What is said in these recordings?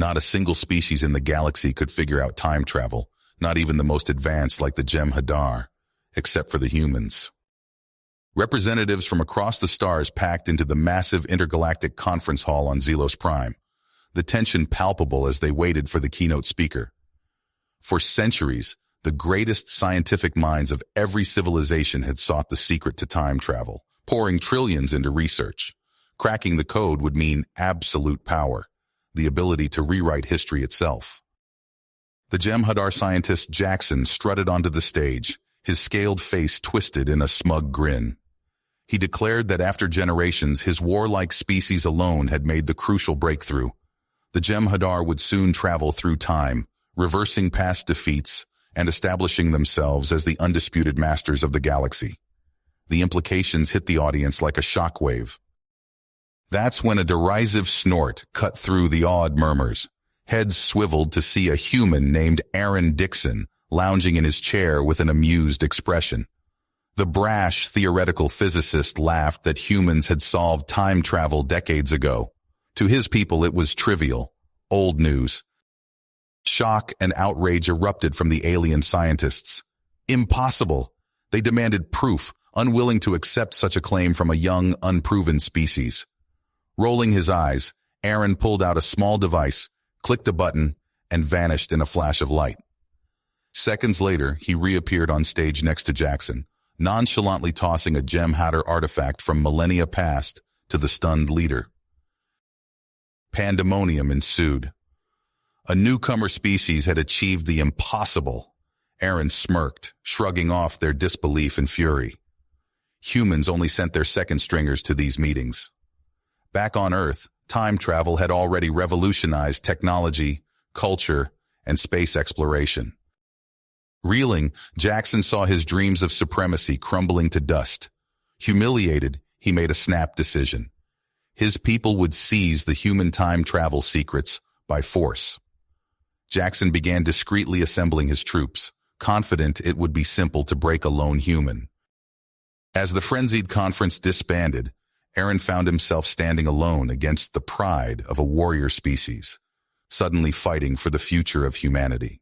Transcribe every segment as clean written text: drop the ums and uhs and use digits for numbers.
Not a single species in the galaxy could figure out time travel, not even the most advanced like the Jem'Hadar, except for the humans. Representatives from across the stars packed into the massive intergalactic conference hall on Zelos Prime, the tension palpable as they waited for the keynote speaker. For centuries, the greatest scientific minds of every civilization had sought the secret to time travel, pouring trillions into research. Cracking the code would mean absolute power, the ability to rewrite history itself. The Jem'Hadar scientist Jackson strutted onto the stage, his scaled face twisted in a smug grin. He declared that after generations, his warlike species alone had made the crucial breakthrough. The Jem'Hadar would soon travel through time, reversing past defeats and establishing themselves as the undisputed masters of the galaxy. The implications hit the audience like a shockwave. That's when a derisive snort cut through the awed murmurs. Heads swiveled to see a human named Aaron Dixon lounging in his chair with an amused expression. The brash theoretical physicist laughed that humans had solved time travel decades ago. To his people it was trivial, old news. Shock and outrage erupted from the alien scientists. Impossible! They demanded proof, unwilling to accept such a claim from a young, unproven species. Rolling his eyes, Aaron pulled out a small device, clicked a button, and vanished in a flash of light. Seconds later, he reappeared on stage next to Jackson, nonchalantly tossing a Jem'Hadar artifact from millennia past to the stunned leader. Pandemonium ensued. A newcomer species had achieved the impossible. Aaron smirked, shrugging off their disbelief and fury. Humans only sent their second-stringers to these meetings. Back on Earth, time travel had already revolutionized technology, culture, and space exploration. Reeling, Jackson saw his dreams of supremacy crumbling to dust. Humiliated, he made a snap decision. His people would seize the human time travel secrets by force. Jackson began discreetly assembling his troops, confident it would be simple to break a lone human. As the frenzied conference disbanded, Aaron found himself standing alone against the pride of a warrior species, suddenly fighting for the future of humanity.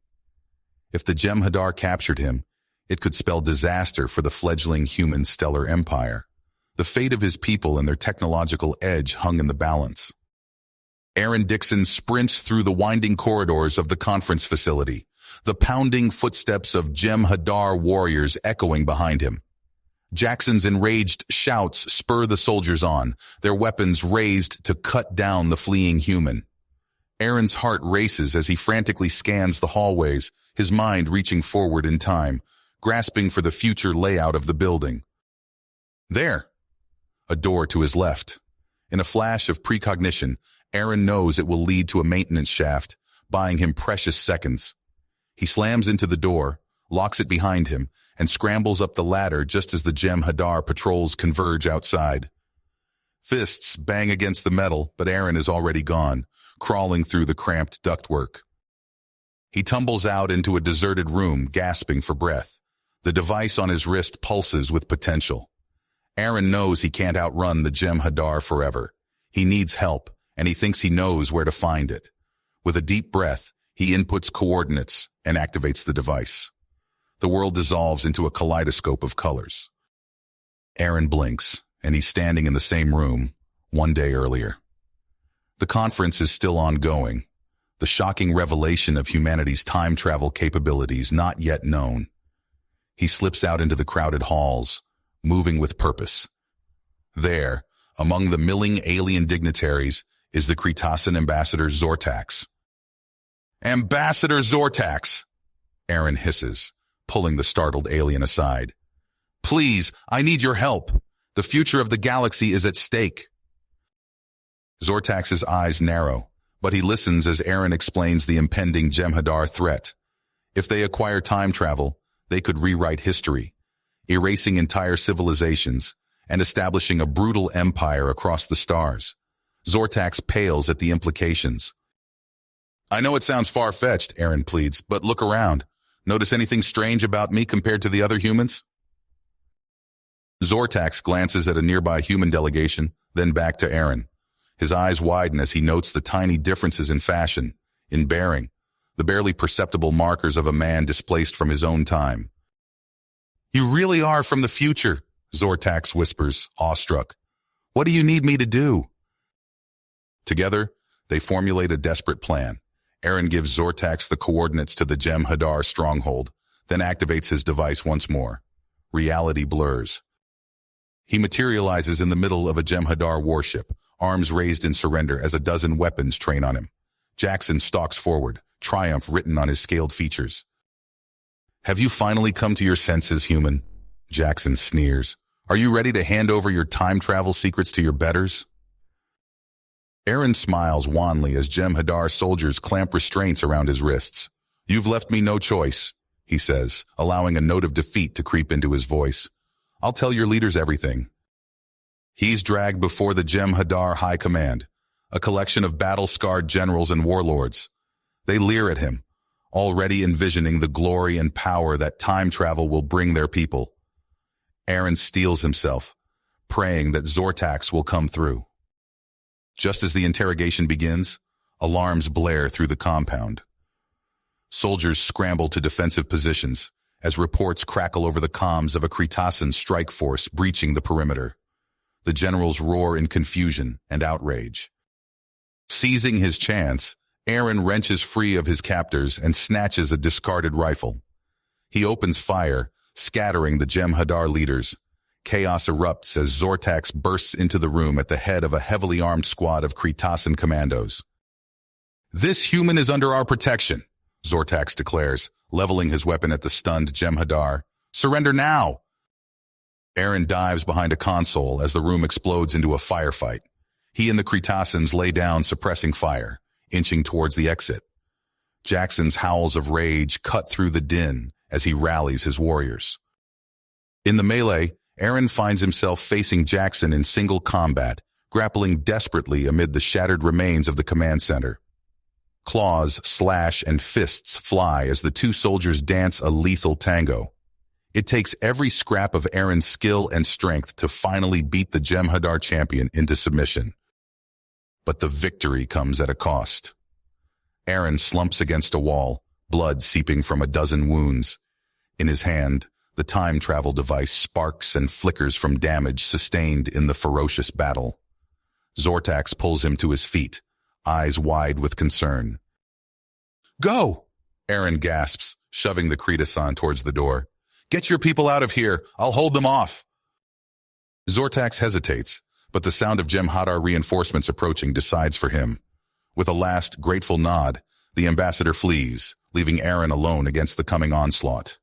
If the Jem'Hadar captured him, it could spell disaster for the fledgling human stellar empire. The fate of his people and their technological edge hung in the balance. Aaron Dixon sprints through the winding corridors of the conference facility, the pounding footsteps of Jem'Hadar warriors echoing behind him. Jackson's enraged shouts spur the soldiers on, their weapons raised to cut down the fleeing human. Aaron's heart races as he frantically scans the hallways, his mind reaching forward in time, grasping for the future layout of the building. There! A door to his left. In a flash of precognition, Aaron knows it will lead to a maintenance shaft, buying him precious seconds. He slams into the door, locks it behind him, and scrambles up the ladder just as the Jem'Hadar patrols converge outside. Fists bang against the metal, but Aaron is already gone, crawling through the cramped ductwork. He tumbles out into a deserted room, gasping for breath. The device on his wrist pulses with potential. Aaron knows he can't outrun the Jem'Hadar forever. He needs help, and he thinks he knows where to find it. With a deep breath, he inputs coordinates and activates the device. The world dissolves into a kaleidoscope of colors. Aaron blinks, and he's standing in the same room, one day earlier. The conference is still ongoing, the shocking revelation of humanity's time travel capabilities not yet known. He slips out into the crowded halls, moving with purpose. There, among the milling alien dignitaries, is the Cretacean ambassador Zortax. "Ambassador Zortax!" Aaron hisses, pulling the startled alien aside. "Please, I need your help. The future of the galaxy is at stake." Zortax's eyes narrow, but he listens as Aaron explains the impending Jem'Hadar threat. If they acquire time travel, they could rewrite history, erasing entire civilizations and establishing a brutal empire across the stars. Zortax pales at the implications. "I know it sounds far-fetched," Aaron pleads, "but look around. Notice anything strange about me compared to the other humans?" Zortax glances at a nearby human delegation, then back to Aaron. His eyes widen as he notes the tiny differences in fashion, in bearing, the barely perceptible markers of a man displaced from his own time. "You really are from the future," Zortax whispers, awestruck. "What do you need me to do?" Together, they formulate a desperate plan. Aaron gives Zortax the coordinates to the Jem'Hadar stronghold, then activates his device once more. Reality blurs. He materializes in the middle of a Jem'Hadar warship, arms raised in surrender as a dozen weapons train on him. Jackson stalks forward, triumph written on his scaled features. "Have you finally come to your senses, human?" Jackson sneers. "Are you ready to hand over your time travel secrets to your betters?" Aaron smiles wanly as Jem'Hadar soldiers clamp restraints around his wrists. "You've left me no choice," he says, allowing a note of defeat to creep into his voice. "I'll tell your leaders everything." He's dragged before the Jem'Hadar High Command, a collection of battle-scarred generals and warlords. They leer at him, already envisioning the glory and power that time travel will bring their people. Aaron steels himself, praying that Zortax will come through. Just as the interrogation begins, alarms blare through the compound. Soldiers scramble to defensive positions as reports crackle over the comms of a Cretacean strike force breaching the perimeter. The generals roar in confusion and outrage. Seizing his chance, Aaron wrenches free of his captors and snatches a discarded rifle. He opens fire, scattering the Jem'Hadar leaders. Chaos erupts as Zortax bursts into the room at the head of a heavily armed squad of Cretacean commandos. "This human is under our protection," Zortax declares, leveling his weapon at the stunned Jem'Hadar. "Surrender now!" Aaron dives behind a console as the room explodes into a firefight. He and the Cretaceans lay down, suppressing fire, inching towards the exit. Jackson's howls of rage cut through the din as he rallies his warriors. In the melee, Aaron finds himself facing Jackson in single combat, grappling desperately amid the shattered remains of the command center. Claws slash and fists fly as the two soldiers dance a lethal tango. It takes every scrap of Aaron's skill and strength to finally beat the Jem'Hadar champion into submission. But the victory comes at a cost. Aaron slumps against a wall, blood seeping from a dozen wounds. In his hand, the time travel device sparks and flickers from damage sustained in the ferocious battle. Zortax pulls him to his feet, eyes wide with concern. "Go!" Aaron gasps, shoving the Cretacean towards the door. "Get your people out of here. I'll hold them off." Zortax hesitates, but the sound of Jem'Hadar reinforcements approaching decides for him. With a last grateful nod, the ambassador flees, leaving Aaron alone against the coming onslaught.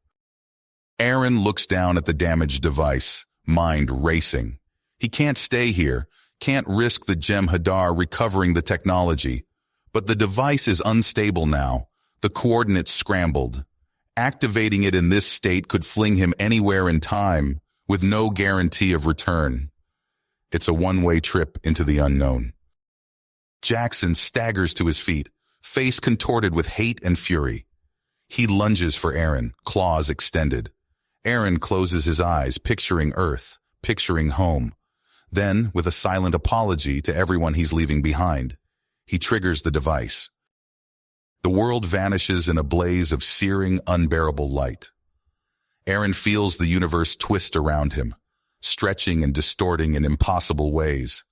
Aaron looks down at the damaged device, mind racing. He can't stay here, can't risk the Jem'Hadar recovering the technology. But the device is unstable now, the coordinates scrambled. Activating it in this state could fling him anywhere in time, with no guarantee of return. It's a one-way trip into the unknown. Jackson staggers to his feet, face contorted with hate and fury. He lunges for Aaron, claws extended. Aaron closes his eyes, picturing Earth, picturing home. Then, with a silent apology to everyone he's leaving behind, he triggers the device. The world vanishes in a blaze of searing, unbearable light. Aaron feels the universe twist around him, stretching and distorting in impossible ways.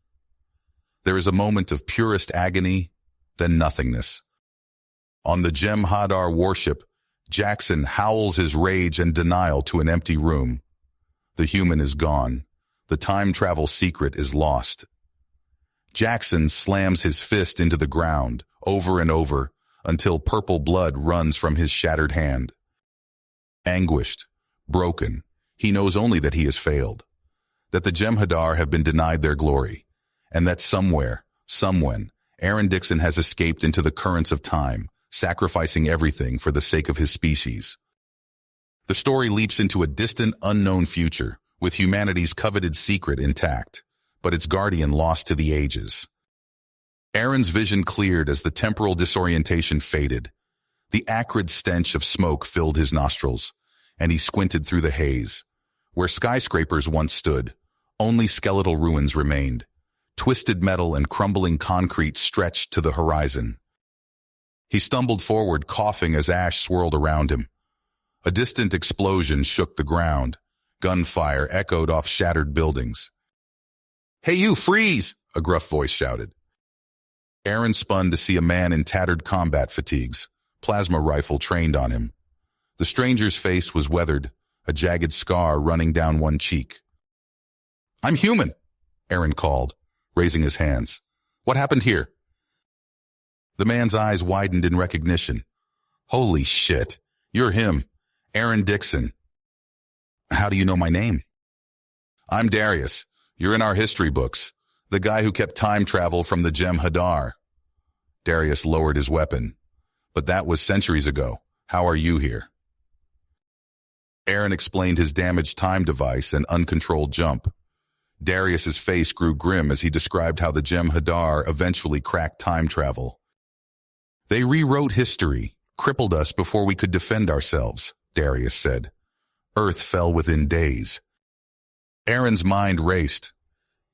There is a moment of purest agony, then nothingness. On the Jem'Hadar warship, Jackson howls his rage and denial to an empty room. The human is gone. The time travel secret is lost. Jackson slams his fist into the ground, over and over, until purple blood runs from his shattered hand. Anguished, broken, he knows only that he has failed, that the Jem'Hadar have been denied their glory, and that somewhere, somewhen, Aaron Dixon has escaped into the currents of time, sacrificing everything for the sake of his species. The story leaps into a distant, unknown future, with humanity's coveted secret intact, but its guardian lost to the ages. Aaron's vision cleared as the temporal disorientation faded. The acrid stench of smoke filled his nostrils, and he squinted through the haze. Where skyscrapers once stood, only skeletal ruins remained. Twisted metal and crumbling concrete stretched to the horizon. He stumbled forward, coughing as ash swirled around him. A distant explosion shook the ground. Gunfire echoed off shattered buildings. "Hey you, freeze!" a gruff voice shouted. Aaron spun to see a man in tattered combat fatigues, plasma rifle trained on him. The stranger's face was weathered, a jagged scar running down one cheek. "I'm human," Aaron called, raising his hands. "What happened here?" The man's eyes widened in recognition. "Holy shit, you're him, Aaron Dixon." "How do you know my name?" "I'm Darius. You're in our history books. The guy who kept time travel from the Gem Hadar." Darius lowered his weapon. "But that was centuries ago. How are you here?" Aaron explained his damaged time device and uncontrolled jump. Darius's face grew grim as he described how the Gem Hadar eventually cracked time travel. "They rewrote history, crippled us before we could defend ourselves," Darius said. "Earth fell within days." Aaron's mind raced.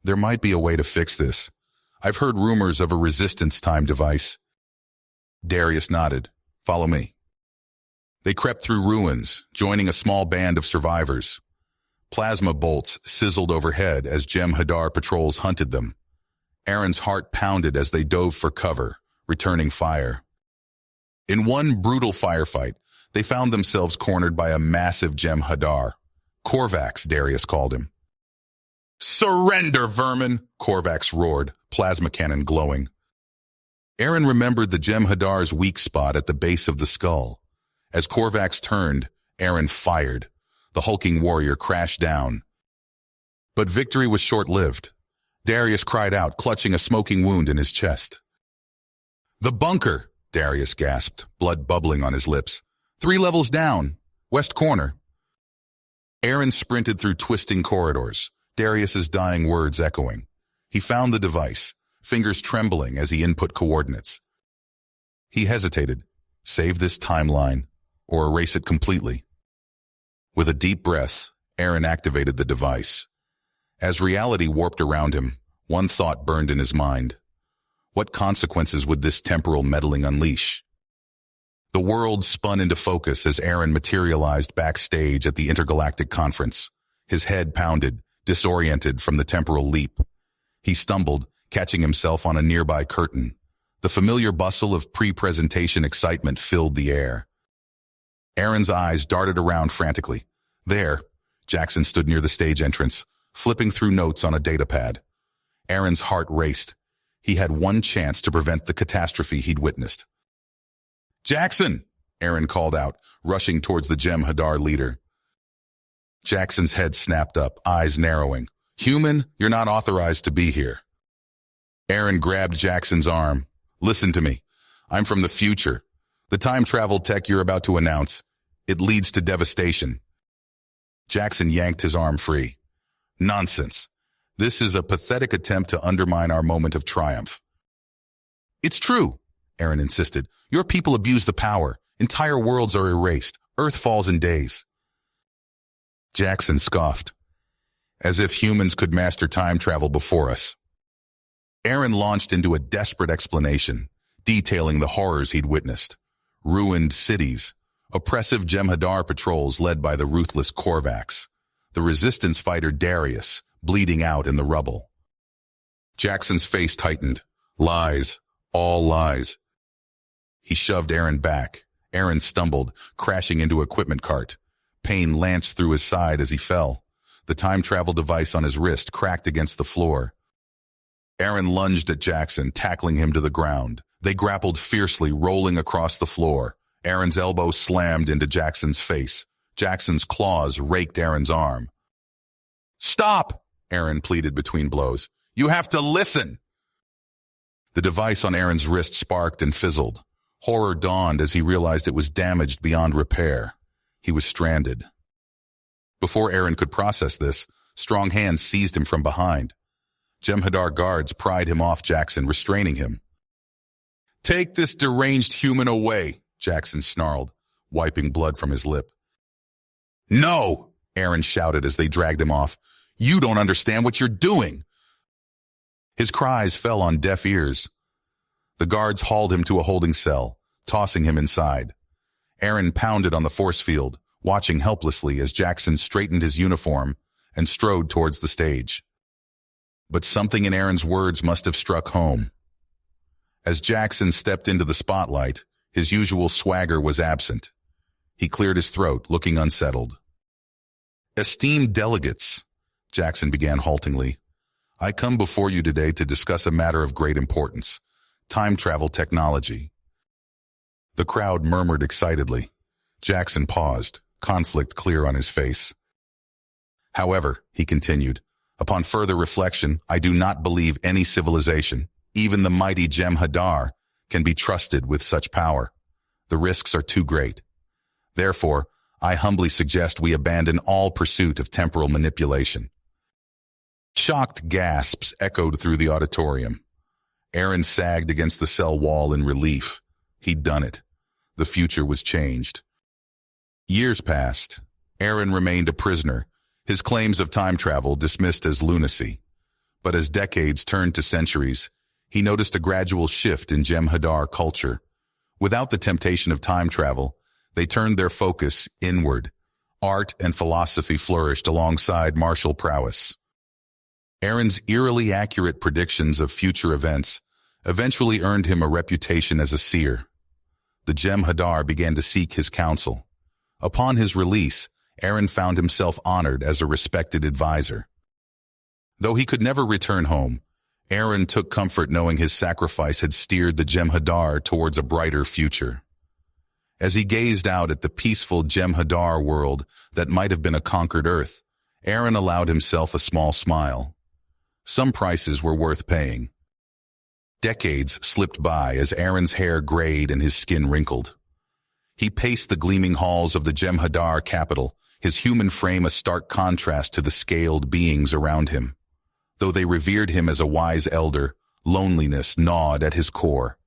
There might be a way to fix this. I've heard rumors of a resistance time device. Darius nodded. "Follow me." They crept through ruins, joining a small band of survivors. Plasma bolts sizzled overhead as Gem Hadar patrols hunted them. Aaron's heart pounded as they dove for cover, returning fire. In one brutal firefight, they found themselves cornered by a massive Gem Hadar. Korvax, Darius called him. "Surrender, vermin!" Korvax roared, plasma cannon glowing. Aaron remembered the Gem Hadar's weak spot at the base of the skull. As Korvax turned, Aaron fired. The hulking warrior crashed down. But victory was short-lived. Darius cried out, clutching a smoking wound in his chest. "The bunker!" Darius gasped, blood bubbling on his lips. "3 levels down. West corner." Aaron sprinted through twisting corridors, Darius's dying words echoing. He found the device, fingers trembling as he input coordinates. He hesitated. Save this timeline, or erase it completely. With a deep breath, Aaron activated the device. As reality warped around him, one thought burned in his mind. What consequences would this temporal meddling unleash? The world spun into focus as Aaron materialized backstage at the intergalactic conference. His head pounded, disoriented from the temporal leap. He stumbled, catching himself on a nearby curtain. The familiar bustle of pre-presentation excitement filled the air. Aaron's eyes darted around frantically. There, Jackson stood near the stage entrance, flipping through notes on a datapad. Aaron's heart raced. He had one chance to prevent the catastrophe he'd witnessed. "Jackson!" Aaron called out, rushing towards the Gem Hadar leader. Jackson's head snapped up, eyes narrowing. "Human, you're not authorized to be here." Aaron grabbed Jackson's arm. "Listen to me. I'm from the future. The time travel tech you're about to announce, it leads to devastation." Jackson yanked his arm free. "Nonsense. This is a pathetic attempt to undermine our moment of triumph." "It's true," Aaron insisted. "Your people abuse the power. Entire worlds are erased. Earth falls in days." Jackson scoffed. "As if humans could master time travel before us." Aaron launched into a desperate explanation, detailing the horrors he'd witnessed. Ruined cities, oppressive Gem Hadar patrols led by the ruthless Korvax, the resistance fighter Darius, bleeding out in the rubble. Jackson's face tightened. Lies, all lies. He shoved Aaron back. Aaron stumbled, crashing into an equipment cart. Pain lanced through his side as he fell. The time travel device on his wrist cracked against the floor. Aaron lunged at Jackson, tackling him to the ground. They grappled fiercely, rolling across the floor. Aaron's elbow slammed into Jackson's face. Jackson's claws raked Aaron's arm. "Stop!" Aaron pleaded between blows. "You have to listen!" The device on Aaron's wrist sparked and fizzled. Horror dawned as he realized it was damaged beyond repair. He was stranded. Before Aaron could process this, strong hands seized him from behind. Gem Hadar guards pried him off Jackson, restraining him. "Take this deranged human away," Jackson snarled, wiping blood from his lip. "No!" Aaron shouted as they dragged him off. "You don't understand what you're doing!" His cries fell on deaf ears. The guards hauled him to a holding cell, tossing him inside. Aaron pounded on the force field, watching helplessly as Jackson straightened his uniform and strode towards the stage. But something in Aaron's words must have struck home. As Jackson stepped into the spotlight, his usual swagger was absent. He cleared his throat, looking unsettled. "Esteemed delegates," Jackson began haltingly, "I come before you today to discuss a matter of great importance, time travel technology." The crowd murmured excitedly. Jackson paused, conflict clear on his face. "However," he continued, "upon further reflection, I do not believe any civilization, even the mighty Jem'Hadar, can be trusted with such power. The risks are too great. Therefore, I humbly suggest we abandon all pursuit of temporal manipulation." Shocked gasps echoed through the auditorium. Aaron sagged against the cell wall in relief. He'd done it. The future was changed. Years passed. Aaron remained a prisoner, his claims of time travel dismissed as lunacy. But as decades turned to centuries, he noticed a gradual shift in Jem'Hadar culture. Without the temptation of time travel, they turned their focus inward. Art and philosophy flourished alongside martial prowess. Aaron's eerily accurate predictions of future events eventually earned him a reputation as a seer. The Jem'Hadar began to seek his counsel. Upon his release, Aaron found himself honored as a respected advisor. Though he could never return home, Aaron took comfort knowing his sacrifice had steered the Jem'Hadar towards a brighter future. As he gazed out at the peaceful Jem'Hadar world that might have been a conquered Earth, Aaron allowed himself a small smile. Some prices were worth paying. Decades slipped by as Aaron's hair grayed and his skin wrinkled. He paced the gleaming halls of the Jem'Hadar capital, his human frame a stark contrast to the scaled beings around him. Though they revered him as a wise elder, loneliness gnawed at his core.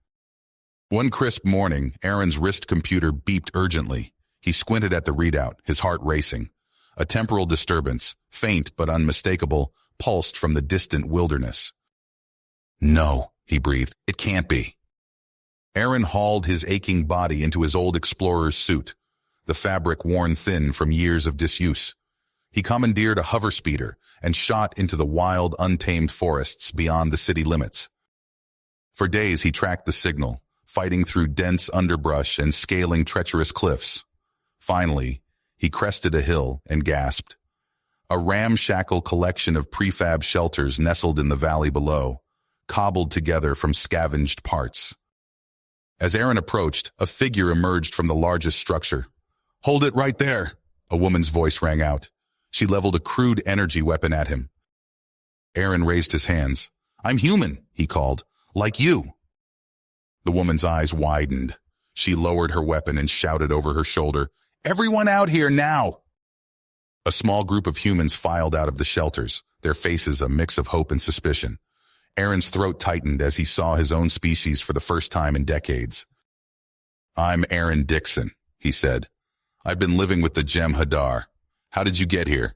One crisp morning, Aaron's wrist computer beeped urgently. He squinted at the readout, his heart racing. A temporal disturbance, faint but unmistakable, pulsed from the distant wilderness. "No," he breathed, "it can't be." Aaron hauled his aching body into his old explorer's suit, the fabric worn thin from years of disuse. He commandeered a hover speeder and shot into the wild, untamed forests beyond the city limits. For days he tracked the signal, fighting through dense underbrush and scaling treacherous cliffs. Finally, he crested a hill and gasped. A ramshackle collection of prefab shelters nestled in the valley below, cobbled together from scavenged parts. As Aaron approached, a figure emerged from the largest structure. "Hold it right there," a woman's voice rang out. She leveled a crude energy weapon at him. Aaron raised his hands. "I'm human," he called, "like you." The woman's eyes widened. She lowered her weapon and shouted over her shoulder, "Everyone out here now!" A small group of humans filed out of the shelters, their faces a mix of hope and suspicion. Aaron's throat tightened as he saw his own species for the first time in decades. "I'm Aaron Dixon," he said. "I've been living with the Jem'Hadar. How did you get here?"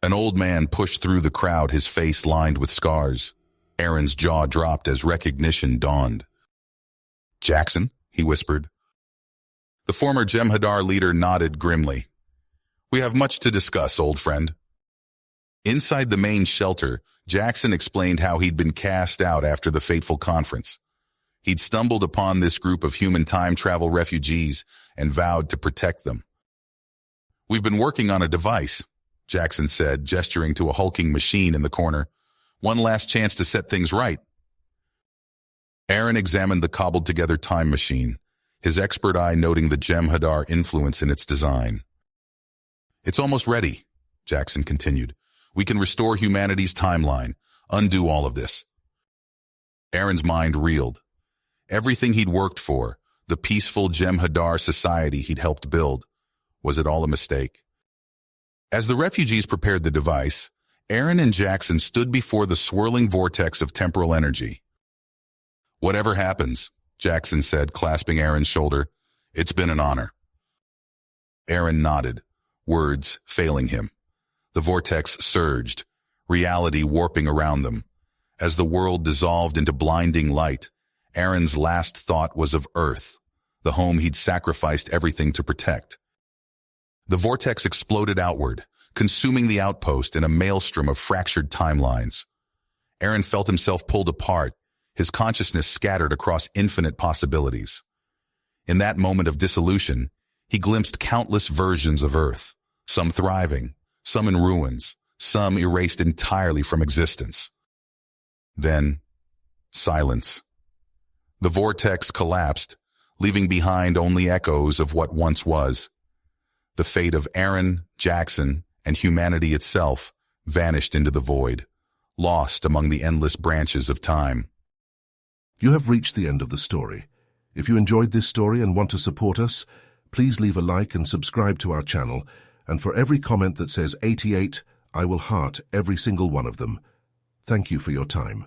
An old man pushed through the crowd, his face lined with scars. Aaron's jaw dropped as recognition dawned. "Jackson?" he whispered. The former Jem'Hadar leader nodded grimly. "We have much to discuss, old friend." Inside the main shelter, Jackson explained how he'd been cast out after the fateful conference. He'd stumbled upon this group of human time travel refugees and vowed to protect them. "We've been working on a device," Jackson said, gesturing to a hulking machine in the corner. "One last chance to set things right." Aaron examined the cobbled-together time machine, his expert eye noting the Jem'Hadar influence in its design. "It's almost ready," Jackson continued. "We can restore humanity's timeline, undo all of this." Aaron's mind reeled. Everything he'd worked for, the peaceful Jem'Hadar society he'd helped build, was it all a mistake? As the refugees prepared the device, Aaron and Jackson stood before the swirling vortex of temporal energy. "Whatever happens," Jackson said, clasping Aaron's shoulder, "it's been an honor." Aaron nodded, words failing him. The vortex surged, reality warping around them. As the world dissolved into blinding light, Aaron's last thought was of Earth, the home he'd sacrificed everything to protect. The vortex exploded outward, consuming the outpost in a maelstrom of fractured timelines. Aaron felt himself pulled apart, his consciousness scattered across infinite possibilities. In that moment of dissolution, he glimpsed countless versions of Earth, some thriving, some in ruins, some erased entirely from existence. Then, silence. The vortex collapsed, leaving behind only echoes of what once was. The fate of Aaron, Jackson, and humanity itself vanished into the void, lost among the endless branches of time. You have reached the end of the story. If you enjoyed this story and want to support us, please leave a like and subscribe to our channel, and for every comment that says 88, I will heart every single one of them. Thank you for your time.